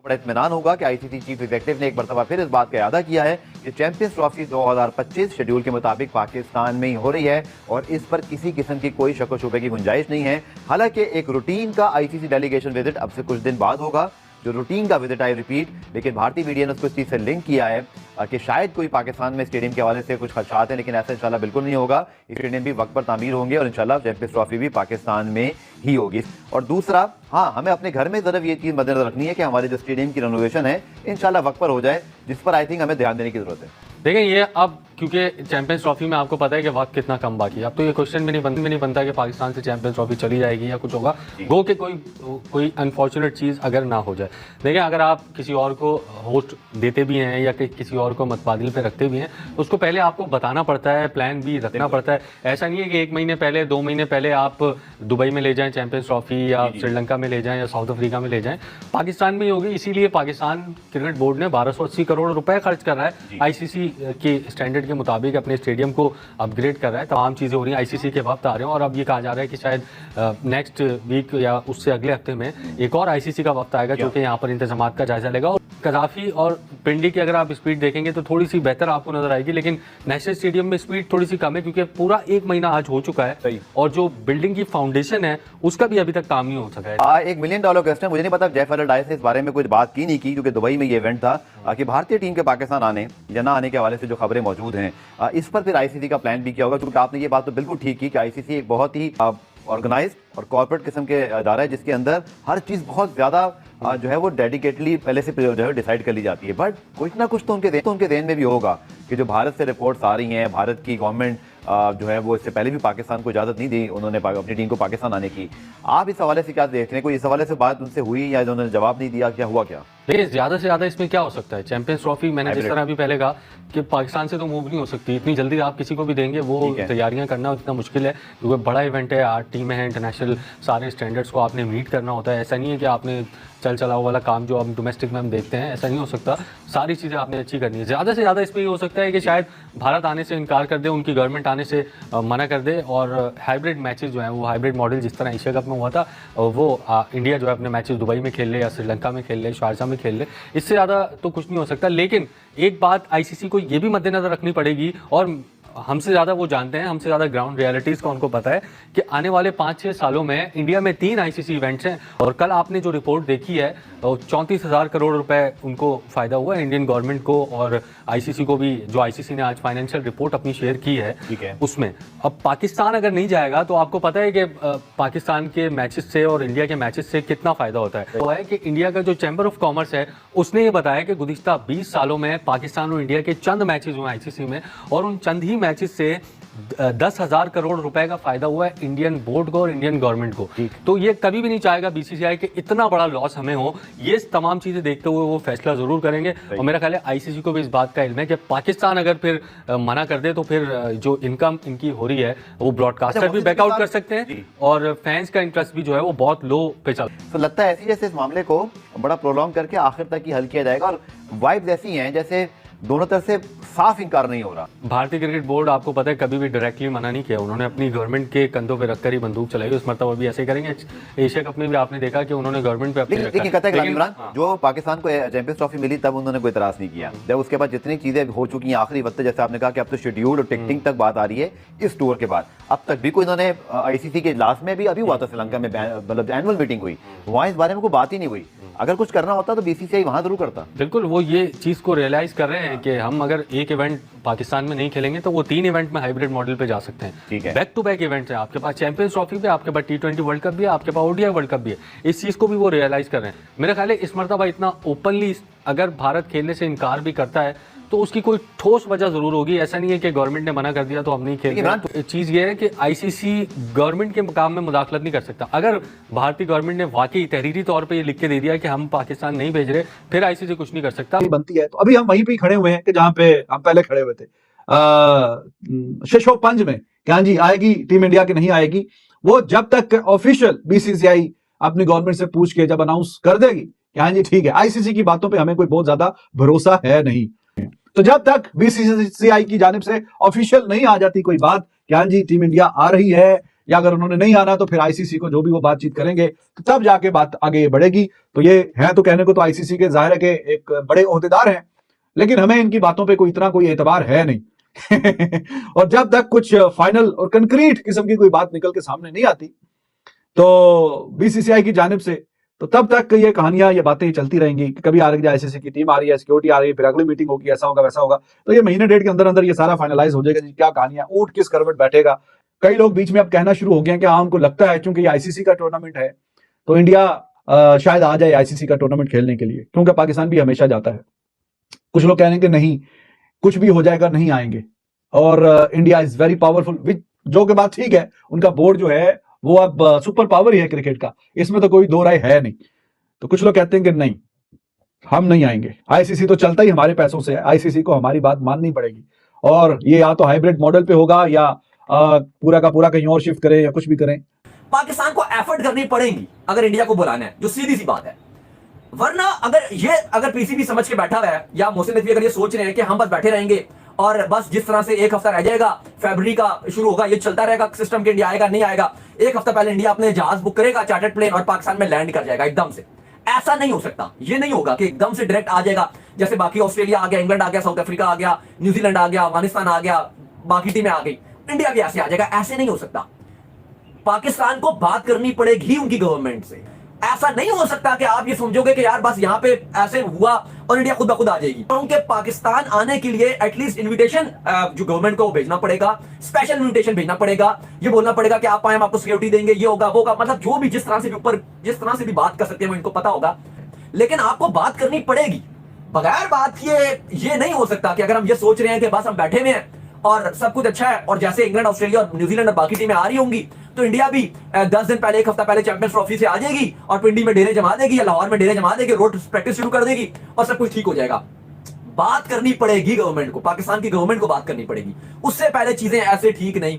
बड़ा इत्मीनान होगा कि आईसीसी चीफ एग्जीक्यूटिव ने एक मरतबा फिर इस बात का इरादा किया है कि चैंपियंस ट्रॉफी 2025 शेड्यूल के मुताबिक पाकिस्तान में ही हो रही है और इस पर किसी किस्म की कोई शक व शुबे की गुंजाइश नहीं है। हालांकि एक रूटीन का आईसीसी डेलीगेशन विजिट अब से कुछ दिन बाद होगा, जो रूटीन का विजिट आई रिपीट, लेकिन भारतीय मीडिया ने उसको इस चीज़ से लिंक किया है कि शायद कोई पाकिस्तान में स्टेडियम के हवाले से कुछ खदशात हैं, लेकिन ऐसा इंशाल्लाह बिल्कुल नहीं होगा। स्टेडियम भी वक्त पर तामीर होंगे और इंशाल्लाह चैंपियंस ट्रॉफी भी पाकिस्तान में ही होगी। और दूसरा, हाँ, हमें अपने घर में ज़रूर ये चीज़ मद्देनजर रखनी है कि हमारे जो स्टेडियम की रेनोवेशन है इंशाल्लाह वक्त पर हो जाए, जिस पर आई थिंक हमें ध्यान देने की जरूरत है। देखें, ये अब क्योंकि चैंपियंस ट्रॉफी में आपको पता है कि वक्त कितना कम बाकी है, अब तो ये क्वेश्चन भी नहीं बनता कि पाकिस्तान से चैंपियंस ट्रॉफी चली जाएगी या कुछ होगा, गो के कोई अनफॉर्चुनेट चीज़ अगर ना हो जाए। देखें, अगर आप किसी और को होस्ट देते भी हैं या किसी और को मतबादिल पे रखते भी हैं तो उसको पहले आपको बताना पड़ता है, प्लान भी रखना पड़ता है। ऐसा नहीं है कि 1 महीने पहले 2 महीने पहले आप दुबई में ले जाएं चैंपियंस ट्रॉफी या श्रीलंका में ले जाएं या साउथ अफ्रीका में ले जाएं, पाकिस्तान में ही होगी। इसीलिए पाकिस्तान क्रिकेट बोर्ड ने 1280 करोड़ रुपए खर्च कर रहा है आईसीसी के स्टैंडर्ड के मुताबिक, अपने स्टेडियम को अपग्रेड कर रहा है। तमाम चीज़ें हो रही हैं, आईसीसी के वक्त आ रहे हैं और अब ये कहा जा रहा है कि शायद नेक्स्ट वीक या उससे अगले हफ्ते में एक और आईसीसी का वक्त आएगा जो कि यहाँ पर इंतजामात का जायजा लेगा। और कदाफी और पिंडी की अगर आप स्पीड देखेंगे तो थोड़ी सी बेहतर आपको नजर आएगी, लेकिन नेशनल स्टेडियम में स्पीड थोड़ी सी कम है क्योंकि पूरा 1 महीना आज हो चुका है और जो बिल्डिंग की फाउंडेशन है उसका भी अभी तक काम नहीं हो सका है। $1 मिलियन क्वेश्चन, मुझे नहीं पता जेफ एलडाइस ने इस बारे में कुछ बात की नहीं की, क्योंकि दुबई में ये इवेंट था कि भारतीय टीम के पाकिस्तान आने या ना आने के हवाले से जो खबरें मौजूद हैं, इस पर फिर आईसीसी का प्लान भी किया होगा। क्योंकि आपने ये बात तो बिल्कुल ठीक की कि आईसीसी एक बहुत ही ऑर्गेनाइज्ड और कॉर्पोरेट किस्म के अदारा है जिसके अंदर हर चीज़ बहुत ज़्यादा जो है वो डेडिकेटली पहले से जो है डिसाइड कर ली जाती है। बट कुछ ना कुछ तो उनके देन में भी होगा कि जो भारत से रिपोर्ट्स आ रही हैं, भारत की गवर्नमेंट जो है वो इससे पहले भी पाकिस्तान को इजाज़त नहीं दी उन्होंने अपनी टीम को पाकिस्तान आने की। आप इस हवाले से क्या देख रहे हैं? कोई इस हवाले से बात उनसे हुई या उन्होंने जवाब नहीं दिया, क्या हुआ? क्या देखिए, ज़्यादा से ज़्यादा इसमें क्या हो सकता है, चैंपियंस ट्रॉफी मैंने जिस तरह अभी पहले कहा कि पाकिस्तान से तो मूव नहीं हो सकती इतनी जल्दी, आप किसी को भी देंगे वो तैयारियां करना इतना मुश्किल है क्योंकि बड़ा इवेंट है, 8 टीमें हैं, इंटरनेशनल सारे स्टैंडर्ड्स को आपने मीट करना होता है। ऐसा नहीं है कि आपने चल चलाओ वाला काम जो हम डोमेस्टिक में हम देखते हैं, ऐसा नहीं हो सकता। सारी चीज़ें आपने अच्छी करनी है। ज़्यादा से ज़्यादा इसमें ये हो सकता है कि शायद भारत आने से इनकार कर दे, उनकी गवर्नमेंट आने से मना कर दे और हाइब्रिड मैचेस जो हैं वो हाइब्रिड मॉडल जिस तरह एशिया कप में हुआ था वो इंडिया जो है अपने मैचेस दुबई में खेल ले या श्रीलंका में खेल ले, शारजा में खेल ले, इससे ज़्यादा तो कुछ नहीं हो सकता। लेकिन एक बात आईसीसी को ये भी मद्देनजर रखनी पड़ेगी और हमसे ज़्यादा वो जानते हैं, हमसे ज़्यादा ग्राउंड रियलिटीज़ का उनको पता है कि आने वाले 5-6 सालों में इंडिया में 3 आईसीसी इवेंट्स हैं और कल आपने जो रिपोर्ट देखी है 34,000 करोड़ रुपए उनको फ़ायदा हुआ है इंडियन गवर्नमेंट को और आईसीसी को भी। जो आईसीसी ने आज फाइनेंशियल रिपोर्ट अपनी शेयर की है उसमें अब पाकिस्तान अगर नहीं जाएगा तो आपको पता है कि पाकिस्तान के मैचेस से और इंडिया के मैचेस से कितना फ़ायदा होता है। वो है कि इंडिया का जो चैम्बर ऑफ कॉमर्स है उसने ये बताया कि गुज़िश्ता 20 सालों में पाकिस्तान और इंडिया के चंद मैचेस हुए आईसीसी में और उन चंद ही मैचेस से 10,000 करोड़ रुपए का फायदा हुआ है इंडियन बोर्ड को और इंडियन गवर्नमेंट को। तो ये कभी भी नहीं चाहेगा बीसीसीआई कि इतना बड़ा लॉस हमें हो। ये तमाम चीजें देखते हुए वो फैसला जरूर करेंगे और मेरा ख्याल है आईसीसी को भी इस बात का इल्म है कि पाकिस्तान अगर फिर मना कर दे तो फिर जो इनकम इनकी हो रही है वो ब्रॉडकास्टर भी बैकआउट कर सकते हैं और फैंस का इंटरेस्ट भी जो है वो बहुत लो पे चल। तो लगता है ऐसी जैसे इस मामले को बड़ा प्रोलॉन्ग करके आखिर तक ही हल किया जाएगा और वाइब्स ऐसी हैं जैसे दोनों तरफ से साफ इनकार नहीं हो रहा। भारतीय क्रिकेट बोर्ड आपको पता है कभी भी डायरेक्टली मना नहीं किया, उन्होंने अपनी गवर्नमेंट के कंधों पे रखकर ही बंदूक चलाई, उस मरतबा भी ऐसे करेंगे। एशिया कप में भी आपने देखा कि उन्होंने गवर्नमेंट पे अपनी इमरान जो पाकिस्तान को चैंपियंस ट्रॉफी मिली तब उन्होंने कोई इतराज नहीं किया। जब उसके बाद जितनी चीजें हो चुकी हैं आखिरी वक्त, जैसे आपने कहा कि अब तो शेड्यूल और टिकटिंग तक बात आ रही है इस टूर के बाद, अब तक भी कोई इन्होंने आईसीसी के इजलास में भी अभी हुआ था श्रीलंका में, मतलब एनुअल मीटिंग हुई, वहां इस बारे में कोई बात ही नहीं हुई। अगर कुछ करना होता तो बीसीसीआई वहां जरूर करता। बिल्कुल, वो ये चीज को रियलाइज कर रहे हैं कि हम अगर एक इवेंट पाकिस्तान में नहीं खेलेंगे तो वो 3 इवेंट में हाइब्रिड मॉडल पे जा सकते हैं। ठीक है, बैक टू बैक इवेंट है, आपके पास चैंपियंस ट्रॉफी भी, आपके पास T20 वर्ल्ड कप भी है, आपके पास ओडीआई वर्ल्ड कप भी है। इस चीज को भी वो रियलाइज कर रहे हैं। मेरा ख्याल है इस मरतबा इतना ओपनली अगर भारत खेलने से इनकार भी करता है तो उसकी कोई ठोस वजह जरूर होगी। ऐसा नहीं है कि गवर्नमेंट ने मना कर दिया तो हम नहीं खेलेंगे। चीज ये है कि आईसीसी गवर्नमेंट के काम में मुदाखलत नहीं कर सकता। अगर भारतीय गवर्नमेंट ने वाकई तहरीरी तौर पे ये लिख के दे दिया कि हम पाकिस्तान नहीं भेज रहे, फिर आईसीसी कुछ नहीं कर सकता। बनती है तो अभी हम वहीं पे खड़े हुए हैं कि जहां पे हम पहले खड़े हुए थे शशो पंज में, क्या जी आएगी टीम इंडिया की नहीं आएगी, वो जब तक ऑफिशियल बीसीसीआई अपनी गवर्नमेंट से पूछ के जब अनाउंस कर देगी क्या जी ठीक है, आईसीसी की बातों पे हमें कोई बहुत ज्यादा भरोसा है नहीं। तो जब तक बीसीसीआई की जानिब से ऑफिशियल नहीं आ जाती कोई बात क्या जी टीम इंडिया आ रही है या अगर उन्होंने नहीं आना तो फिर आईसीसी को जो भी वो बातचीत करेंगे तो तब जाके बात आगे बढ़ेगी। तो ये है तो कहने को तो आईसीसी के जाहिर है कि एक बड़े ओहदेदार हैं, लेकिन हमें इनकी बातों पे कोई इतना कोई एतबार है नहीं और जब तक कुछ फाइनल और कंक्रीट किस्म की कोई बात निकल के सामने नहीं आती तो बीसीसीआई की जानिब से, तो तब तक ये कहानियां ये बातें चलती रहेंगी कि कभी आईसीसी की टीम आ रही है, सिक्योरिटी आ रही है, फिर अगली मीटिंग होगी, ऐसा होगा वैसा होगा। तो ये महीने डेढ़ के अंदर अंदर ये सारा फाइनलाइज हो जाएगा जी, क्या कहानियां, ऊंट किस करवट बैठेगा। कई लोग बीच में अब कहना शुरू हो गए हैं कि हाँ उनको लगता है क्योंकि आईसीसी का टूर्नामेंट है तो इंडिया शायद आ जाए आईसीसी का टूर्नामेंट खेलने के लिए, क्योंकि पाकिस्तान भी हमेशा जाता है। कुछ लोग कह रहे हैं कि नहीं, कुछ भी हो जाएगा, नहीं आएंगे और इंडिया इज वेरी पावरफुल, जो कि बात ठीक है। उनका बोर्ड जो है वो अब सुपर पावर ही है क्रिकेट का, इसमें तो कोई दो राय है नहीं। तो कुछ लोग कहते हैं कि नहीं, हम नहीं आएंगे, आईसीसी तो चलता ही हमारे पैसों से है, आईसीसी को हमारी बात माननी पड़ेगी और ये या तो हाइब्रिड मॉडल पे होगा या पूरा का पूरा कहीं और शिफ्ट करें या कुछ भी करें। पाकिस्तान को एफर्ट करनी पड़ेगी अगर इंडिया को बुलाना है, जो सीधी सी बात है। वरना अगर पीसीबी समझ के बैठा हुआ है या मोहसिन नकवी अगर ये सोच रहे हैं कि हम बस बैठे रहेंगे और बस जिस तरह से एक हफ्ता रह जाएगा, फरवरी का शुरू होगा, ये चलता रहेगा सिस्टम के इंडिया आएगा नहीं आएगा, एक हफ्ता पहले इंडिया अपने जहाज बुक करेगा, चार्टर्ड प्लेन, और पाकिस्तान में लैंड कर जाएगा एकदम से। ऐसा नहीं हो सकता, ये नहीं होगा कि एकदम से डायरेक्ट आ जाएगा। जैसे बाकी ऑस्ट्रेलिया आ गया, इंग्लैंड आ गया, साउथ अफ्रीका आ गया, न्यूजीलैंड आ गया, अफगानिस्तान आ गया, बाकी टीमें आ गई, इंडिया भी ऐसे आ जाएगा, ऐसे नहीं हो सकता। पाकिस्तान को बात करनी पड़ेगी उनकी गवर्नमेंट से। ऐसा नहीं हो सकता कि आप ये समझोगे कि यार बस यहां पे ऐसे हुआ और इंडिया खुद ब खुद आ जाएगी। क्योंकि पाकिस्तान आने के लिए एटलीस्ट इनविटेशन जो गवर्नमेंट को भेजना पड़ेगा, स्पेशल इनविटेशन भेजना पड़ेगा, ये बोलना पड़ेगा कि आप आए, हम आपको सिक्योरिटी देंगे, ये होगा वो होगा, मतलब जो भी जिस तरह से भी ऊपर जिस तरह से भी बात कर सकते हैं वो इनको पता होगा, लेकिन आपको बात करनी पड़ेगी। बगैर बात किए ये नहीं हो सकता कि अगर हम ये सोच रहे हैं कि बस हम बैठे हुए हैं और सब कुछ अच्छा है और जैसे इंग्लैंड, ऑस्ट्रेलिया और न्यूजीलैंड और बाकी टीमें आ रही होंगी तो इंडिया भी 10 दिन पहले, एक हफ्ता पहले चैंपियंस ट्रॉफी से आ जाएगी और पिंडी में डेरे जमा देगी या लाहौर में डेरे जमा देगी, रोड प्रैक्टिस शुरू कर देगी और सब कुछ ठीक हो जाएगा। बात करनी पड़ेगी गवर्नमेंट को, पाकिस्तान की गवर्नमेंट को बात करनी पड़ेगी, उससे पहले चीजें ऐसे ठीक नहीं।